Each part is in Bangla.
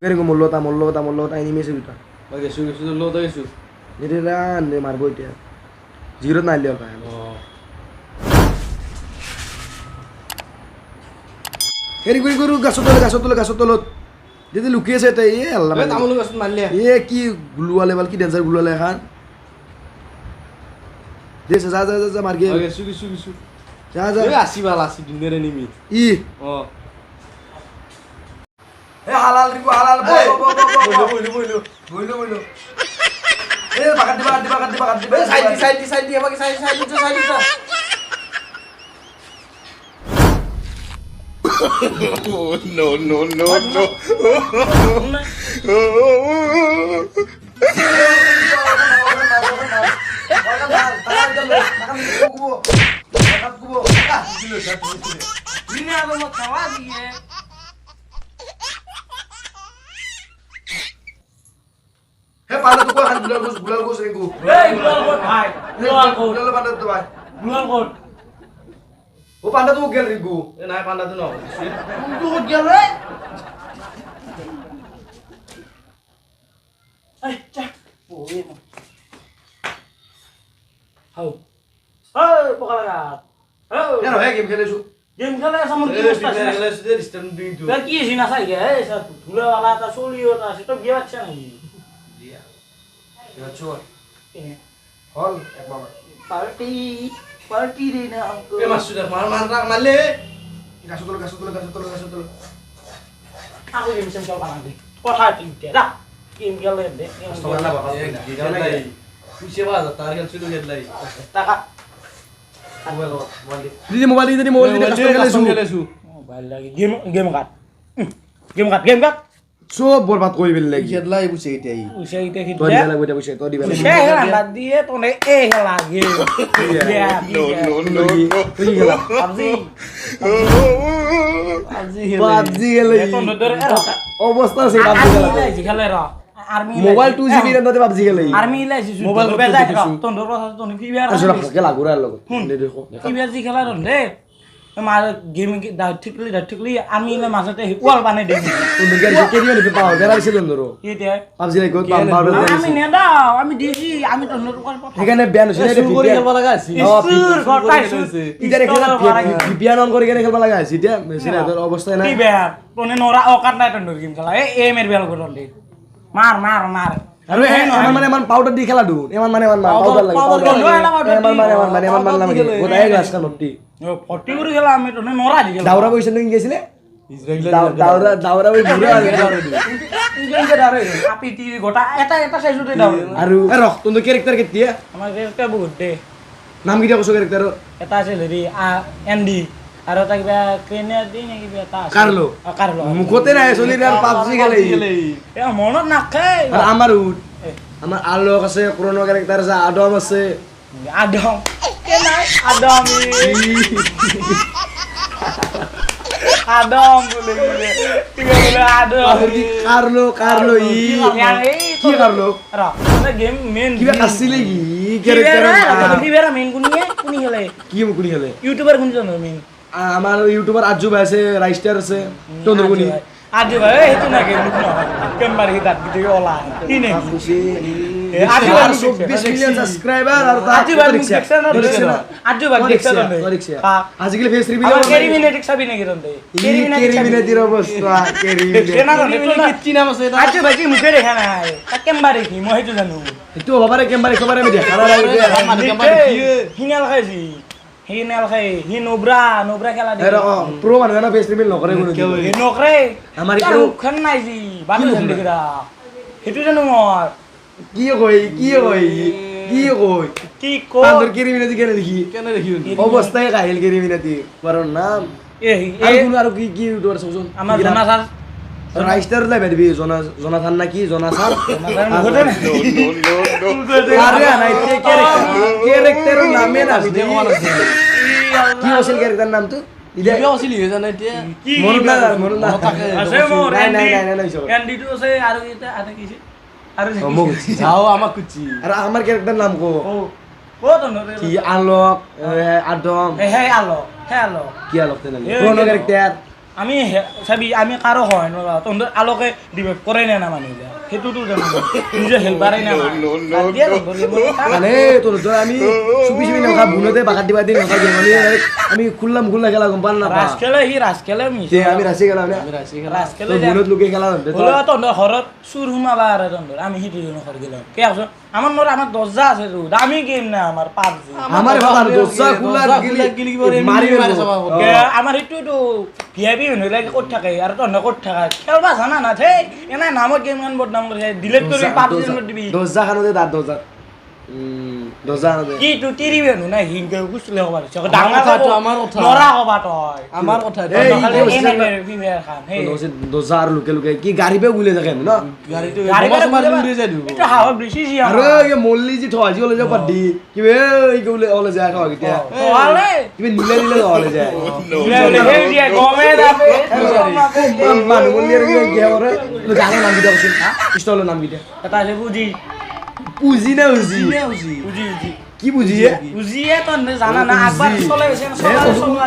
এরকম মল্লতা এনিমেছে দুটা গেছো লো গেছো এটা মারবো এটা জিরো না লিও পায় এরি গরু গাছ তলত যদি লুকিয়েছে তাই এ আল্লাহ তামুল গাছ মারলে এ কি গুলুয়া লেভেল কি ডেঞ্জার গুলুয়া লে খান দেশ যা মার গিয়ে গেছো যা আসি ভাল আসি দিনের নিমি ই এ হালাল রিকো হালাল বইলো এ বাগাত দিবা সাইড দি আমাকে side Oh, no. He pala tu ko han bulal ko sering ko. Hey, bulal ko bhai. Bulal panda tu bhai. Bulal ko. O panda tu gel ring ko. এ নাই পান্ডা তো নাও Tu ko gel re. Ay, cha. Oi. Hau. Hey, pokalaga. Hau. Ya no he game khele su. Game খেলে সামন কি এ অবস্থা আছে? বিলে সুদে ডিস্টার্ব দিই তো তার কি সিনা সাই গে এই সব ধুলা वाला তা সোলিও তা সেটা বিয়ে হচ্ছে নাকি? Dia. Ya chor. এ Hall ek mama. পার্টি রে না আমকো। এ মাসুদা মারলে Gaso tolo. Aku game sem chal banan de। কথা তিনটে দা। গেম খেলে দে। Astaga lah bapak. গিগাল লাই পুষে বাজ তার খেল ছিল গেল লাই টাকা mobile mobile Ini mobile ini gaso khele su. Mobile লাগি গেম কাট Sob borbat koi bel lagi. খেল লাই পুষে এটাই উসে ইতে কি To dia lagu dia buset, to dia use হেলা দিয়ে তোনে এ হেলা গে No. Pergi gela. PUBG PUBG gela. তোনে ধরে এরা Obostha se army PUBG gela. লাইছি খেলে রা army Mobile 2GB ran tadi PUBG gela. Army লাইছি মোবাইল মোবাইল বেজাই রা তোনে রস তোনে কি বিয়ার Asura gela gura logo. Ini dekho. কি বিয়ার জি খেলা রন দে মার গেম ঠিকলি আমি না মাঝতে ওয়াল বানাই দেই Untuk gari kiri ni pepau, gara isi dulu. ইতে PUBG lagi kau pambau আমি নে দাও আমি দিছি আমি তোনে রকম কথা এখানে ব্যান হইছে এটা শুরু করে খেলবা লাগা আছে ইস্তুর গটাই ইদারে খেলা বিয়ান অন করে খেলবা লাগা আছে এটা মেশিন এর অবস্থা না কি বেয়ার তোনে নোরা অকাত নাই তোনে গেম খেলা এ এম এর বেল করন দে মার আরে এমন মানে এমন পাউডার দি খেলা দু এমন মানে পাউডার লাগে এমন লাগে ওটা এক গ্লাস কানটি ও 40 করে খেলা আমি তোনে নোরা দি খেলা দাউরা বইছে নাকি গেছিলে ইসরাইল দাউরা বই বুড়া ইনকে দারে আপি টিভি গোটা এটা সাইজুতে দাও আর রখ তুমি ক্যারেক্টার কে দিয়া আমার একটা বহুত দে নাম কি কইছো ক্যারেক্টার এটা আছে লেরি এনডি আর ওটা কিবা ক্রেনে দি নাকি এটা আছে কার্লো কার্লো মুখতে না চলি আর পাবজি খেলে এ মনত নাখে আর আমার আলোক আছে পুরনো ক্যারেক্টার আছে আদম আছে আদম কে নাই আদম বলে কি বলে আদম কার্লো কি কার্লো রা মানে গেম মেন কিবা কাছিলে কি ক্যারেক্টার কি বেরা মেন কোনি খেলে কি মুকুনি খেলে ইউটিউবার কোনি জানো মেন আমার ইউটিউবার আজু ভাই আছে রাইস্টার আছে চন্দ্রগুনি আজু ভাই হেতু না গেম মুখ না কেমবার হিদাত ভিডিও ওলা কি নে আজু ভাই 24 মিলিয়ন সাবস্ক্রাইবার আর আজু ভাই আজু ভাই দেখছ না আজকে ফেস রিভিউ আমার কেরিমিনেটিক সাবি নাকি রন্দে কেরিমিনেটির অবস্থা কেরিমিনেট কেনা রন্দে কি নাম আছে আজু ভাই কি মুখে দেখা না তা কেমবার কি মই হেতু জানো একটু বাবারে কেমবারে খবরে আমি দেখা হিনাল খাইছি হিনাল খাই হি নোবরা খেলা দে প্রো মানে না ফেস রিভিউ নকরে কোনো হি নকরে আমার একটু খান নাই জি বাদু জান দেখিরা হেতু জানো মই কি কই কি কো আন্দর কেরিমিনেটি কেন দেখি অবস্থায় কাহিল কেরিমিনেটি কারণ নাম এ আর কি ইউটিউবার সবজন আমার জানা স্যার রাইস্টার লাই বেবি জোনাথান নাকি জোনাথান No. আরে নাইতে ক্যারেক্টার নামে না কি আছিল ক্যারেক্টার নাম তো ইদে ভিডিও আসিলি জানা এতিয়া কি মন না আছে মোর নাই এন্ডি টু আছে আর এটা আছে কি আর যাও আমাক কুচি আর আমার ক্যারেক্টার নাম কো ও তো নরে কি আলোক আদম হে আলো কি আলোক তেন পুরনো ক্যারেক্টার আমি চাবি আমি কাৰো হয় নৰা তহঁতৰ আলোকে ডিবেট কৰে না মানুহে সেইটোতো জানো নিজে হেল্পাৰে না মানে তোর ধর আমি চুপি চুপি নখা ভুলতে বাগাত দিবা দিন নখা গেলি আমি খুললাম খুললা খেলা গম পান না ৰাজখেলে তে আমি রাশি খেলা না ৰাজখেলে তো ভুলত লুকে খেলা হতে তো তহঁতৰ ঘৰত চুৰ সোমাবা আৰু তহঁতৰ আমি সেইটো ঘৰ গেলাম কে আছো আমার নরা আমার দরজা আছে তো দামি গেম না আমার পাবজি আমার কথা দোসা খুলা গিলি মারি মারি সব আমার একটু তো ভিআইপি হইলে লাগে কত থাকে আর তো কত থাকে খেলবা জানা না থে এনা নামত গেম গান বদনাম করে ডিলিট করে পাবজি মত দিবি দোসা খানোতে দাঁত দোসা দোসা খানোতে কি তুই তিরি বেনু না হিংকে কুছলে হবার আছে ডাঙা কথা আমার কথা নরা হবা তই আমার কথা দোসা আর লুকে লুকে কি গাড়ি পে গুলে থাকে না গাড়ি মার উড়ে যাই দিব এটা হাওয়া বেশি জি আরে এ মল্লি জি থজি হলে যা পাডি কি বে এই গুলে হলে যায় খাওয়া কিটা ওলে কি নীলে নীলে হলে যায় হে দিয়া গমে দাবে মান মল্লি এর কি হরে তো জানা নাম কিটা বলছিস পিস্তলের নাম কিটা এটা আছে বুঝি পুজি না উজি বুঝি কি বুঝি বুঝিয়ে তো জানা না একবার চলে গেছে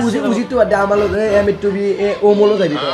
উজি উজি তো আমালো এম টু বি এ ও মলো যাবি তো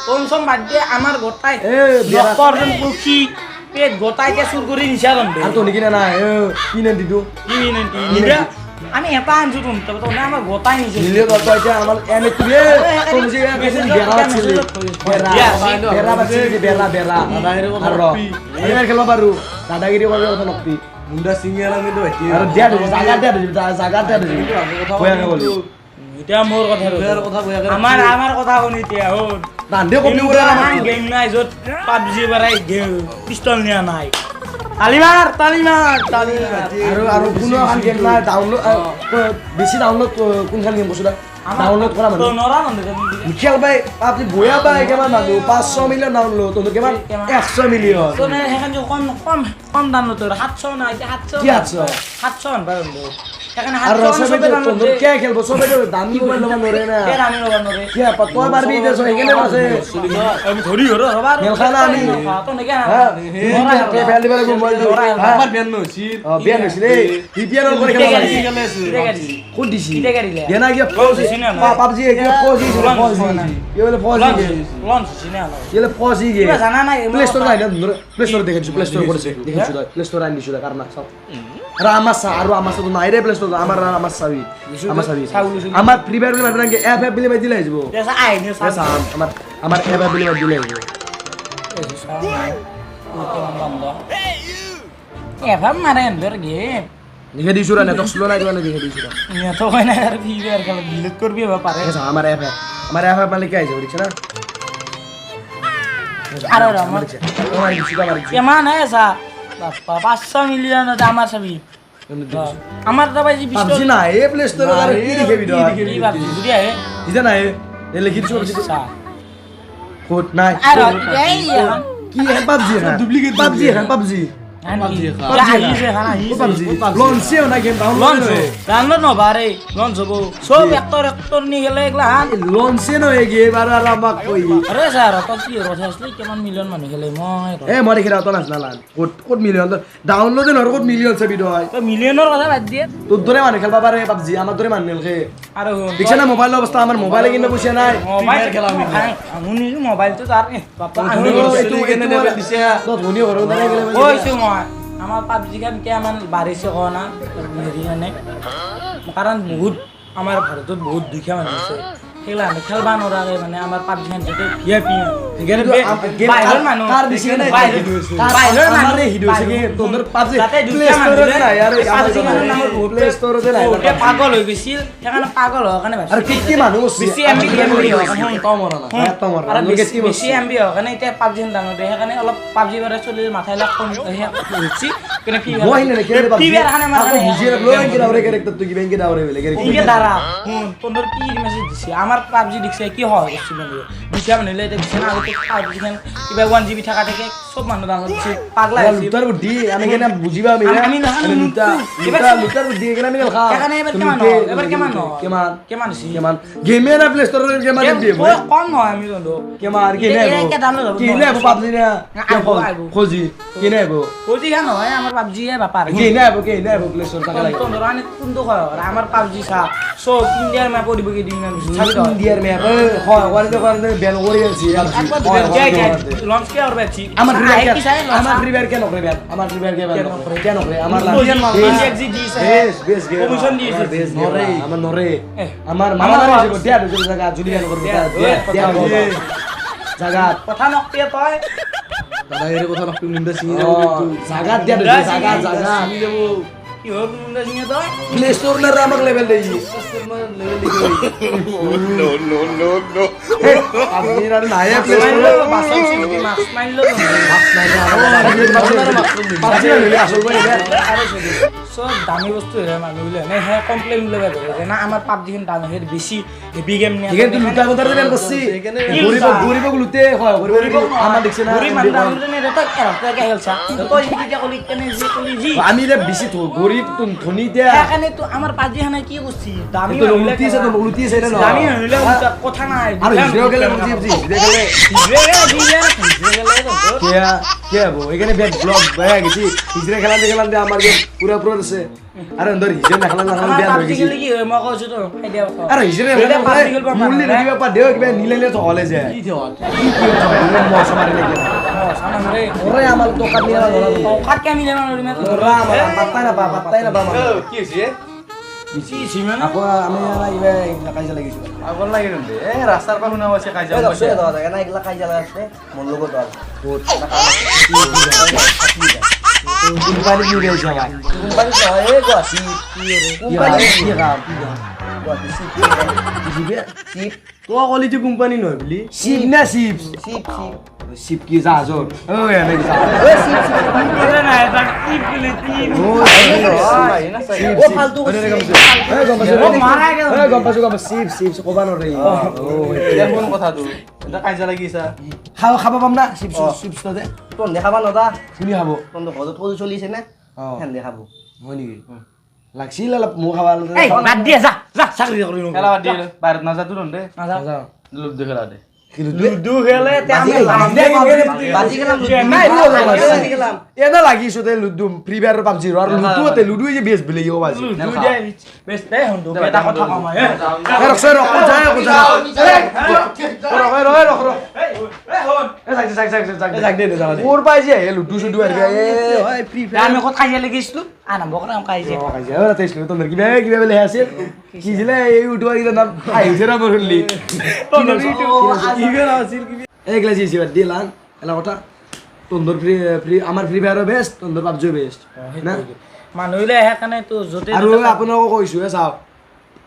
কোন সম বাদ দিয়ে আমার গোটাই এ বেরা করন কুকি পেট গোটাইতে শুরু করে নিছা রন আর তো নাকি না এ কিনে দিদু কি নিন আমি এটা আনছো তুমি তো না আমার গোটাই নিছে নিলে কত এটা আমার এম টু বি তো মুজি মেসেজ বেরা ছিল বেরা বাসি বেরা বেরা আর র আমি খেলবা পারু দাদাগিরি করবে কথা নকতি মুন্ডা সিঙ্গেল আমি তো হইতি আর দিয়া দিবি জায়গা দিয়া দিবি কয়া বলি এটা মোর কথা আমার কথা শুনি এতিয়া হল দান্দে কপি করে আমার গেম নাই যত পাবজি বারাই গেম পিস্তল নিয়া নাই তালিমার আৰু কোনো এখন গেম নাই ডাউনলোড বেছি ডাউনলোড কোনখন গেম বস্তুটা ডাউনলোড কৰা মানুহ নরা নন্দে খেল বাই আপনি বয়া বাই কেমান মানুহ 500 মিলিয়ন ডাউনলোড তো কেমান 100 মিলিয়ন তো না হেখান যে কম দাম তো 700 না এটা 700 কি 700 বারো এখানে আর 700 রসবে তো কে খেলবো সবে তো দামি মোবাইল লবা নরে না কে আমি লবা নরে কি কয় পারবি দেছো এখানে আছে আমি ধরি হরো হবার খেলখানা আমি তো নাকি হ্যাঁ কে ফেল দিবা মোবাইল আমার বিয়ান নছি বিয়ান হইছে রে বিপিএল করে খেলা কোন দিছি দেনা কি পাবজি কি ফৌজি কি বলে ফৌজি লঞ্চ সিনা এলে ফৌজি গে জানা নাই প্লে স্টোর নাই প্লে স্টোর দেখেছি প্লে স্টোর করেছে দেখেছি প্লে স্টোর আনি দিছিল কারণ সব রামাসা আর আমাসা তো নাই রে প্লে স্টোর আমার রামাসাবি আমার ফ্রি ফায়ার বলে আপনাকে অ্যাপ বিলে বাই দিলে যাবো দেশা আই নে আচ্ছা আমার অ্যাপ বিলে বাই দিলে যাবো এভাবে মারে এন্ডার গেম দেখে দিছু না তো স্লো নাই মানে দেখে দিছু নিয়া তো কই না আর ফিভার খেলা ডিলিট করবি বা পারে আচ্ছা আমার অ্যাপ মানে কি আইছে বুঝছ না আর আমার কেমন এসা বাপ্পা 500 মিলিয়ন আমার ছবি আমার দাবাই জি পিস্তল পাবজি না এ প্লে স্টোর আর কি দেখে ভিডিও কি ভাবছি বুঝিয়া হে দিদা না এ লিখি দিছু কোড নাই আর এই কি হ্যাঁ পাবজি হ্যাঁ ডুপ্লিকেট পাবজি পাবজি লঞ্চে না গেম লঞ্চ ডাউনলোড ন বারে লঞ্চ হবো সব একটর নি গেলে এগুলা লঞ্চে ন এগে এবার আর আমাক কই আরে স্যার তো কি রথ আসলে কেমন মিলিয়ন মানুষ গেলে মই এ মরে খেলা তো নাছ না লান কোড মিলিয়ন ডাউনলোড নর কোড মিলিয়ন সে ভিডিও হয় তো মিলিয়নের কথা বাদ দিয়ে তোর ধরে মানে খেলবা পারে পাবজি আমার ধরে মানে খেলকে আর দেখছ না মোবাইল অবস্থা আমার মোবাইলে কিনে বসে নাই মোবাইল খেলা আমি মোবাইল তো তার বাপ্পা আমি একটু কেনে লেভেল দিছে তো ধুনিও ঘর না গেলে কইছো মই আমার পাবজি গান কেমন বাড়িছে কোনা হেৰি মানে কারণ বহুত আমার ভারতত বহুত দুখীয়া মানুহ আছে খেলা খেলবা নৰাকে মানে আমাৰ পাবজি গান যেতে ভিআইপি এখানে বাহিৰৰ মানুহ কার দিছে না বাহিৰৰ মানুহ হিডো আছে কি তোর পাবজি তাতে প্লে দুখীয়া স্টোর মানুহ না यार পাবজি গানৰ নামৰ বহুত প্লে স্টোর আছে না বহুতে পাগল হৈ গৈছিল সেইকাৰণে পাগল হোৱাৰ কাৰণে আর কি মানুষ বেছি এমবি হোৱাৰ কাৰণে তাও মরা না এত মার আৰু লোকে কি বেছি এমবি হোৱাৰ কাৰণে এতিয়া পাবজি ডাউনলোড দিয়ে সেইকাৰণে অলপ পাবজি বাৰে চলিৰ মাথাই লাগ কম হৈছে কিন্তু কি মই হিনে খেলে পাবজি টিভিৰ কাৰণে আমাৰ আপনি বুঝিয়ে লো কি দাওরে ক্যারেক্টার তুই কি ব্যাংকে দাওরে বলে ইকে দ্বারা তোর কি মেসেজ দিছে আমার পাবজি দিছে কি হয় কিছু মানে দুটা মানে এটা দিছে না আগে PUBG খেল কিবা 1GB থাকা থাকে সব মানুহ ডাউনলোড দিছে পাগলা এবার হৈছে লুটার বুদ্ধি আমি কেনা বুঝিবা আমি আমি না লুটার বুদ্ধি কেনা আমি খা এখানে এবার কেমন কেমান কেমন আছে কেমান গেমে না প্লে স্টোরের গেম আর দিব কম নহয় আমি জানো কেমান কি নাই একে download হ'ব কি নাই পাবজি না খোঁজি কি নাই ওজি কেন হয় আমার PUBG এ বাপার কি নাই প্লে স্টোর টাকা লাগে তোমরা অনেক কুন্দো হয় আমার PUBG সব ইন্ডিয়ার ম্যাপ দিব কি দিন আমি ছাড়ি দাও ইন্ডিয়ার ম্যাপ হয় ওয়ারে বেন করে গেছি লঞ্চ কে আর বেচি আমার ফ্রি ফায়ার কেন করে আমার ফ্রি ফায়ার কেন করে আমার বেশ কমিশন দিয়েছে নরে আমার নরে আমার মামা লাগে দেয়া দুটো জায়গা জুলিয়ান করবে দেয়া জায়গা কথা নকতে তই দাদা এর কথা নকটি নিন্দা সিং জায়গা দেয়া জায়গা কি হল মুন্ডা সিং তই প্লে স্টোর না আমাকে লেভেল দেই No, no, no, no. আপনি আর নাই প্লে মাইলো স্টোর বাসন সিটি মাছ মাইলো আসল ভাই সব দামি বস্তু রে মানুষগুলো নে হ্যাঁ কমপ্লেইন লগে যে না আমার PUBG খেন দাম হের বেশি হেভি গেম নিয়ে এখানে তুই লুটা কথা বেন করছি গরিব লুটে হয় গরিব আমার দেখছ না গরিব মানুষ দাম নে রে তো কে হেলছা তো ইতি কে কলি কেনে জি কলি জি আমি রে বেশি তো গরিব তুই ধনী দে এখানে তো আমার PUBG খানা কি করছি দামি তো লুটিছে না দামি হইলে কথা নাই আর হিরো গেলে বুঝি গেলে কে হবো এখানে ব্যাট ব্লক হয়ে গেছি হিজরে খেলাতে আমার গেম পুরো আছে আরে অন্দর হিজরে না খেলা ব্যাট হয়ে গেছি কি মই কৈছো তো আইডিয়া কথা আরে হিজরে মুরলি দিবা পা দেও কিবা নিলেলে তো হলে যায় কি থিও মশা মারি লাগে সামনে ওরে আমার দোকান নিয়ে ধরা কাট কে মিলে মানুষ মে ওরা আমার পাত্তাই না পা কি হইছে কি সিমেন আপা আমি না ইবে কাজে লাগিছিল আগল লাগি নন্দে এ রাস্তার পা শুনা আছে কাজা বসে কোম্পানি নিয়ে গেছে ভাই তো কলি যে কোম্পানি নয় বলি শিপ না শিপ শিপ কি জাহাজর ও এনে কি করে না এটা কি বলে কি ও ফালতু শিপ কবানো রে এর কোন কথা তো এটা কাজা লাগিছা খাবা পাম না শিপ দে তোন দেখাবা নদা শুনি খাবো তোন তো ঘৰত পৰি চলিছে নে অ হেন দেখাব হয় নেকি লাগছিল অলপ মোক খাবা এই বাদ দিয়া যা চাকরি কৰি নো খেলা বাদ দিয়ে বাইৰত নাযা তো নন্দে না লুপ দে খেলা দে লুডু খেলে তে আমি বাজি গেলাম এটা লাগিছো তে লুডু ফ্রি ফায়ার পাবজি আর লুডু তে লুডু যে বেস বলে ইও বাজি লুডু দে বেশ দে হন্দো এটা কথা কমাই রখ যায় রখ ওর পাই যে লুডু শুডু আর এ ফ্রি আমি কত খাইয়া লাগিছিল আনা বকরা আম খাইছে ওরা তেইছিল তোমরা কিবা বলে আছে কি ছিল এই উঠবা কি নাম আইছে না বললি এগুলা জিসি বাদ দিলাম এলা কথা তোমরা ফ্রি আমার ফ্রি ফায়ার বেস্ট তোমরা পাবজি বেস্ট না মানুহিলে সেইকাৰণে তো যতে আৰু আপোনালোকক কৈছো চাওক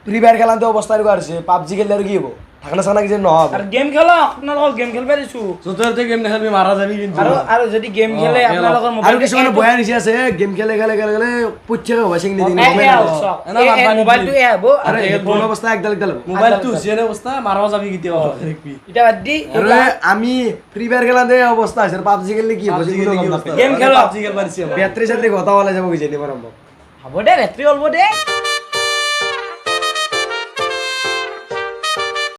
ফ্রি ফায়ার খেলাতে অৱস্থা এনেকুৱা হৈছে পাবজি খেলিলে আৰু কি হ'ব থাকনা চাকনা কিছু নহ'ব আৰু গেম খেলা আপোনালোকক গেম খেলবা দিছো যতে গেম নেখাবি মারা যাবি কিন্তু আৰু যদি গেম খেলে আপোনালোকৰ আৰু মোবাইল কিছুমানে বয়া নিচি আছে গেম খেলে পুচ্ছাকে হ'ব চিং নিদিন মোবাইলটো এ হ'ব আৰু এই ফোন অৱস্থা একডাল হ'ব মোবাইল তো হুসিয়ানে অবস্থা মারাও যাবি কেতিয়া দেখবি এটা বাদ দি আৰু আমি ফ্রি ফায়ার খেলাতে অৱস্থা হৈছে পাবজি খেলিলে কি হ'ব কোনো গম নাপায় গেম খেলো পাবজি খেলবা দিছি বেটারি সাথে কথা বলা যাব কিজানি বৰম্ব হ'ব দে ৰাত্ৰি অলব দে